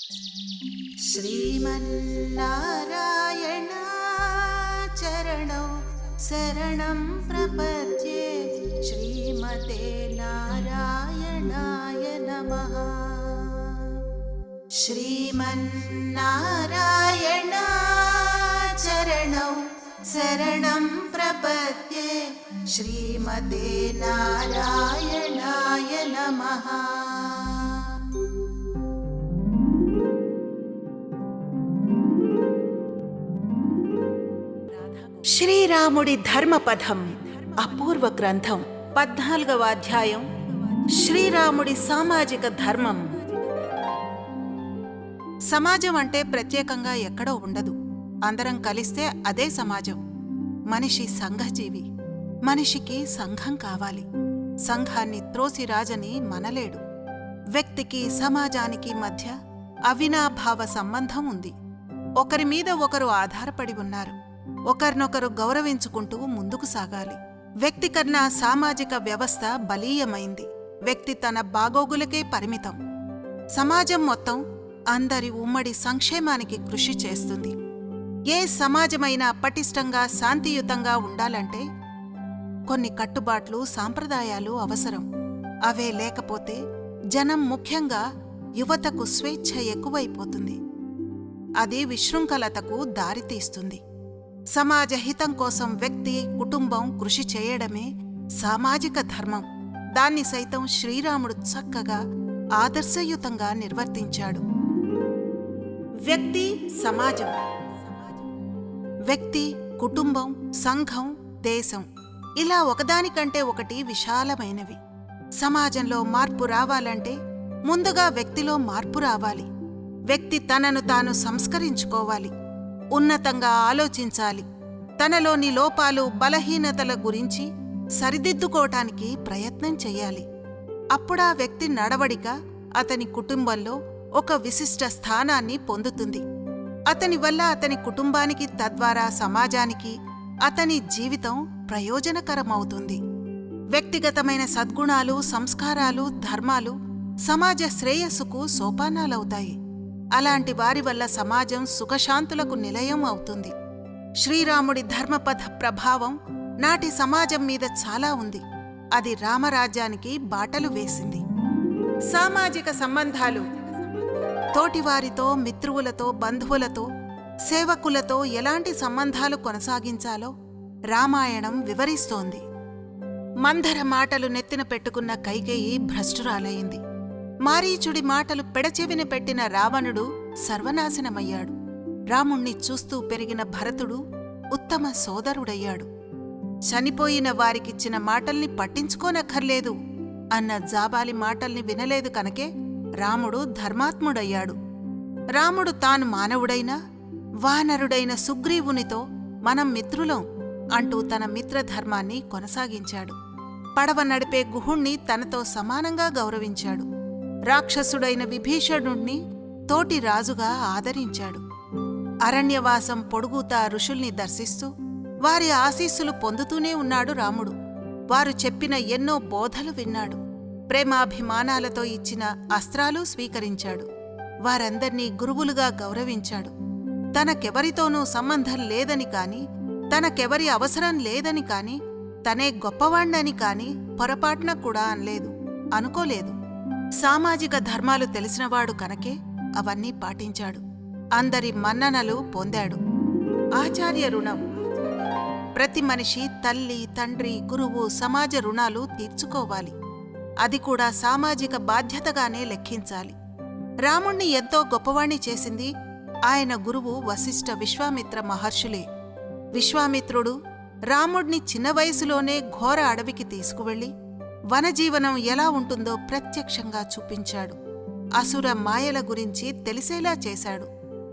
श्रीमन्नारायण चरणौ शरणं प्रपद्ये श्रीमते नारायणाय नमः। श्रीमन्नारायण चरणौ शरणं प्रपद्ये श्रीमते नारायणाय नमः। శ్రీరాముడి ధర్మపథం అపూర్వ గ్రంథం 14వ అధ్యాయం శ్రీరాముడి సామాజిక ధర్మం. సమాజం అంటే ప్రత్యేకంగా ఎక్కడో ఉండదు. అందరం కలిస్తే అదే సమాజం. మనిషి సంఘజీవి. మనిషికి సంఘం కావాలి. సంఘాన్ని త్రోసిరాజని మనలేడు. వ్యక్తికి సమాజానికి మధ్య అవినాభావ సంబంధం ఉంది. ఒకరి మీద ఒకరు ఆధారపడి ఉన్నారు. ఒకరినొకరు గౌరవించుకుంటూ ముందుకు సాగాలి. వ్యక్తి కన్నా సామాజిక వ్యవస్థ బలీయమైంది. వ్యక్తి తన బాగోగులకే పరిమితం. సమాజం మొత్తం అందరి ఉమ్మడి సంక్షేమానికి కృషి చేస్తుంది. ఏ సమాజమైనా పటిష్టంగా శాంతియుతంగా ఉండాలంటే కొన్ని కట్టుబాట్లు సాంప్రదాయాలు అవసరం. అవే లేకపోతే జనం, ముఖ్యంగా యువతకు స్వేచ్ఛ ఎక్కువైపోతుంది. అది విశృంఖలతకు దారితీస్తుంది. సమాజ హితం కోసం వ్యక్తి, కుటుంబం కృషి చేయడమే సామాజిక ధర్మం. దాన్ని సైతం శ్రీరాముడు చక్కగా ఆదర్శయుతంగా నిర్వర్తించాడు. వ్యక్తి, సమాజం. వ్యక్తి, కుటుంబం, సంఘం, దేశం ఇలా ఒకదానికంటే ఒకటి విశాలమైనవి. సమాజంలో మార్పు రావాలంటే ముందుగా వ్యక్తిలో మార్పు రావాలి. వ్యక్తి తనను తాను సంస్కరించుకోవాలి. ఉన్నతంగా ఆలోచించాలి. తనలోని లోపాలు, బలహీనతల గురించి సరిదిద్దుకోవటానికి ప్రయత్నం చెయ్యాలి. అప్పుడా వ్యక్తి నడవడిక అతని కుటుంబంలో ఒక విశిష్ట స్థానాన్ని పొందుతుంది. అతని వల్ల అతని కుటుంబానికి, తద్వారా సమాజానికి అతని జీవితం ప్రయోజనకరమవుతుంది. వ్యక్తిగతమైన సద్గుణాలు, సంస్కారాలు, ధర్మాలు సమాజ శ్రేయస్సుకు సోపానాలవుతాయి. అలాంటి వారి వల్ల సమాజం సుఖశాంతులకు నిలయం అవుతుంది. శ్రీరాముడి ధర్మపథ ప్రభావం నాటి సమాజం మీద చాలా ఉంది. అది రామరాజ్యానికి బాటలు వేసింది. సామాజిక సంబంధాలు. తోటివారితో, మిత్రువులతో, బంధువులతో, సేవకులతో ఎలాంటి సంబంధాలు కొనసాగించాలో రామాయణం వివరిస్తోంది. మందర మాటలు నెత్తిన పెట్టుకున్న కైకేయి భ్రష్టురాలయింది. మారీచుడి మాటలు పెడచెవిన పెట్టిన రావణుడు సర్వనాశనమయ్యాడు. రాముణ్ణి చూస్తూ పెరిగిన భరతుడు ఉత్తమ సోదరుడయ్యాడు. చనిపోయిన వారికిచ్చిన మాటల్ని పట్టించుకోనక్కర్లేదు అన్న జాబాలి మాటల్ని వినలేదు కనుకే రాముడు ధర్మాత్ముడయ్యాడు. రాముడు తాను మానవుడైనా వానరుడైన సుగ్రీవునితో మనం మిత్రులం అంటూ తన మిత్రధర్మాన్ని కొనసాగించాడు. పడవ నడిపే గుహుణ్ణి తనతో సమానంగా గౌరవించాడు. రాక్షసుడైన విభీషణుణ్ణి తోటి రాజుగా ఆదరించాడు. అరణ్యవాసం పొడుగుతా ఋషుల్ని దర్శిస్తూ వారి ఆశీస్సులు పొందుతూనే ఉన్నాడు రాముడు. వారు చెప్పిన ఎన్నో బోధలు విన్నాడు. ప్రేమాభిమానాలతో ఇచ్చిన అస్త్రాలు స్వీకరించాడు. వారందర్నీ గురువులుగా గౌరవించాడు. తనకెవరితోనూ సంబంధం లేదని కాని, తనకెవరి అవసరం లేదని కాని, తనే గొప్పవాణ్ణని కాని పొరపాటున కూడా అనలేదు, అనుకోలేదు. సామాజిక ధర్మాలు తెలిసినవాడు కనుకే అవన్నీ పాటించాడు. అందరి మన్ననలు పొందాడు. ఆచార్య రుణం. ప్రతి మనిషి తల్లి, తండ్రి, గురువు, సమాజ రుణాలు తీర్చుకోవాలి. అది కూడా సామాజిక బాధ్యతగానే లెక్కించాలి. రాముణ్ణి ఎంతో గొప్పవాణ్ణి చేసింది ఆయన గురువు వశిష్ఠ, విశ్వామిత్ర మహర్షులే. విశ్వామిత్రుడు రాముణ్ణి చిన్న వయసులోనే ఘోర అడవికి తీసుకువెళ్లి వనజీవనం ఎలా ఉంటుందో ప్రత్యక్షంగా చూపించాడు. అసుర మాయల గురించి తెలిసేలా చేశాడు.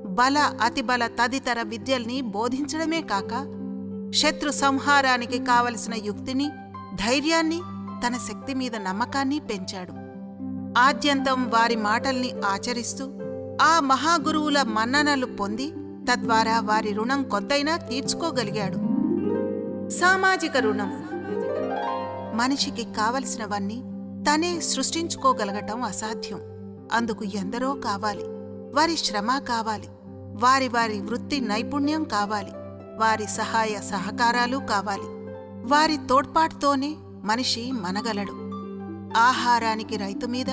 బల, అతిబల తదితర విద్యల్ని బోధించడమే కాక శత్రు సంహారానికి కావలసిన యుక్తిని, ధైర్యాన్ని, తన శక్తి మీద నమ్మకాన్ని పెంచాడు. ఆద్యంతం వారి మాటల్ని ఆచరిస్తూ ఆ మహాగురువుల మన్ననలు పొంది తద్వారా వారి రుణం కొంతైనా తీర్చుకోగలిగాడు. సామాజిక రుణం. మనిషికి కావలసినవన్నీ తనే సృష్టించుకోగలగటం అసాధ్యం. అందుకు ఎందరో కావాలి. వారి శ్రమ కావాలి, వారి వారి వృత్తి నైపుణ్యం కావాలి, వారి సహాయ సహకారాలు కావాలి. వారి తోడ్పాటుతోనే మనిషి మనగలడు. ఆహారానికి రైతు మీద,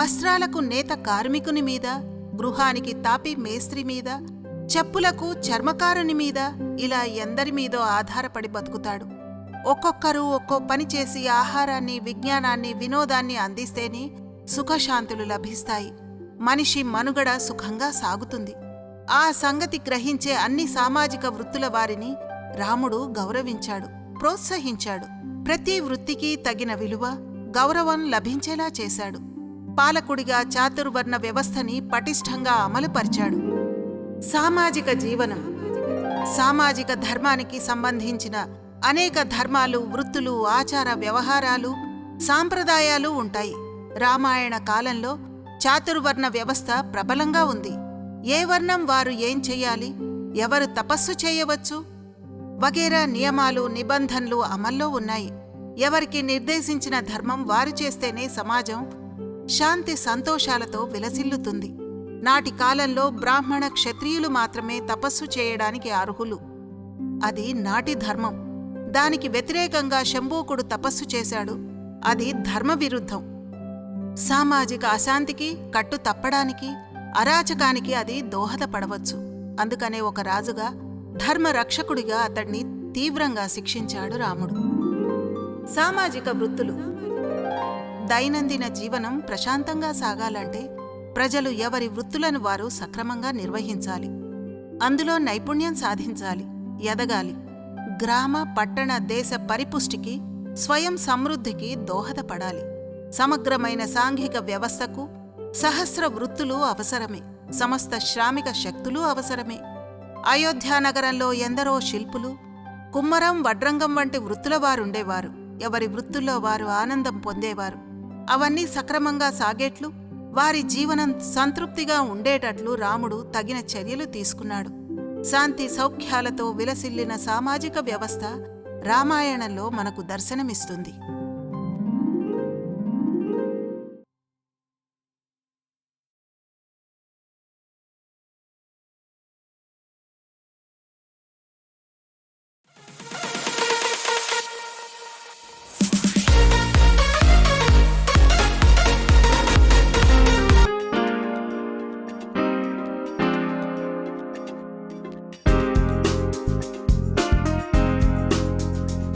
వస్త్రాలకు నేత కార్మికుని మీద, గృహానికి తాపి మేస్త్రి మీద, చెప్పులకు చర్మకారుని మీద, ఇలా ఎందరి మీదో ఆధారపడి బతుకుతాడు. ఒక్కొక్కరు ఒక్కో పని చేసి ఆహారాన్ని, విజ్ఞానాన్ని, వినోదాన్ని అందిస్తేనే సుఖశాంతులు లభిస్తాయి. మనిషి మనుగడ సుఖంగా సాగుతుంది. ఆ సంగతి గ్రహించే అన్ని సామాజిక వృత్తుల వారిని రాముడు గౌరవించాడు, ప్రోత్సహించాడు. ప్రతి వృత్తికి తగిన విలువ, గౌరవం లభించేలా చేశాడు. పాలకుడిగా చాతుర్వర్ణ వ్యవస్థని పటిష్టంగా అమలుపరిచాడు. సామాజిక జీవనం, సామాజిక ధర్మానికి సంబంధించిన అనేక ధర్మాలు, వృత్తులు, ఆచార వ్యవహారాలు, సాంప్రదాయాలు ఉంటాయి. రామాయణ కాలంలో చాతుర్వర్ణ వ్యవస్థ ప్రబలంగా ఉంది. ఏ వర్ణం వారు ఏం చెయ్యాలి, ఎవరు తపస్సు చేయవచ్చు వగేరా నియమాలు, నిబంధనలు అమల్లో ఉన్నాయి. ఎవరికి నిర్దేశించిన ధర్మం వారు చేస్తేనే సమాజం శాంతి సంతోషాలతో విలసిల్లుతుంది. నాటి కాలంలో బ్రాహ్మణ, క్షత్రియులు మాత్రమే తపస్సు చేయడానికి అర్హులు. అది నాటి ధర్మం. దానికి వ్యతిరేకంగా శంభూకుడు తపస్సు చేశాడు. అది ధర్మ విరుద్ధం. సామాజిక అశాంతికి, కట్టు తప్పడానికి, అరాచకానికి అది దోహదపడవచ్చు. అందుకనే ఒక రాజుగా, ధర్మరక్షకుడిగా అతడిని తీవ్రంగా శిక్షించాడు రాముడు. సామాజిక వృత్తులు. దైనందిన జీవనం ప్రశాంతంగా సాగాలంటే ప్రజలు ఎవరి వృత్తులను వారు సక్రమంగా నిర్వహించాలి. అందులో నైపుణ్యం సాధించాలి, ఎదగాలి. గ్రామ, పట్టణ, దేశ పరిపుష్టికి, స్వయం సమృద్ధికి దోహదపడాలి. సమగ్రమైన సాంఘిక వ్యవస్థకు సహస్ర వృత్తులు అవసరమే. సమస్త శ్రామిక శక్తులు అవసరమే. అయోధ్యానగరంలో ఎందరో శిల్పులు, కుమ్మరం, వడ్రంగం వంటి వృత్తుల వారుండేవారు. ఎవరి వృత్తుల్లో వారు ఆనందం పొందేవారు. అవన్నీ సక్రమంగా సాగేట్లు, వారి జీవనం సంతృప్తిగా ఉండేటట్లు రాముడు తగిన చర్యలు తీసుకున్నాడు. శాంతి సౌఖ్యాలతో విలసిల్లిన సామాజిక వ్యవస్థ రామాయణంలో మనకు దర్శనమిస్తుంది.